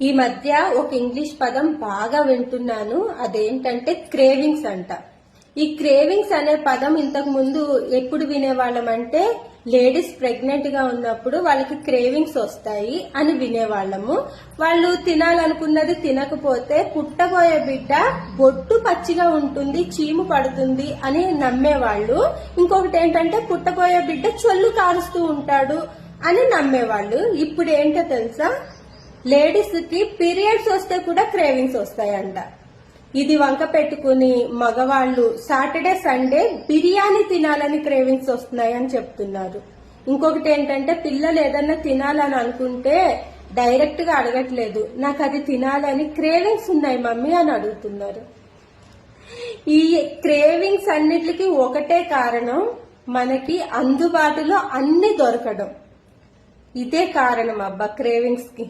ఈ మధ్య ఒక ఇంగ్లీష్ పదం బాగా వింటున్నాను. అదేంటంటే క్రేవింగ్స్ అంట. ఈ క్రేవింగ్స్ అనే పదం ఇంతకు ముందు ఎప్పుడు వినేవాళ్ళం అంటే లేడీస్ ప్రెగ్నెంట్ గా ఉన్నప్పుడు వాళ్ళకి క్రేవింగ్స్ వస్తాయి అని వినేవాళ్ళము. వాళ్ళు తినాలనుకున్నది తినకపోతే పుట్టబోయే బిడ్డ బొట్టు పచ్చిగా ఉంటుంది, చీము పడుతుంది అని నమ్మేవాళ్ళు. ఇంకొకటి ఏంటంటే పుట్టబోయే బిడ్డ చొల్లు కారుస్తూ ఉంటాడు అని నమ్మేవాళ్ళు. ఇప్పుడు ఏంటో తెలుసా, లేడీస్ కి పీరియడ్స్ వస్తే కూడా క్రేవింగ్స్ వస్తాయంట. ఇది వంక పెట్టుకుని మగవాళ్ళు సాటర్డే సండే బిర్యానీ తినాలని క్రేవింగ్స్ వస్తున్నాయని చెప్తున్నారు. ఇంకొకటి ఏంటంటే పిల్లలు ఏదన్నా తినాలని అనుకుంటే డైరెక్ట్ గా అడగట్లేదు, నాకు అది తినాలని క్రేవింగ్స్ ఉన్నాయి మమ్మీ అని అడుగుతున్నారు. ఈ క్రేవింగ్స్ అన్నిటికీ ఒకటే కారణం, మనకి అందుబాటులో అన్ని దొరకడం. ఇదే కారణం అబ్బా క్రేవింగ్స్ కి.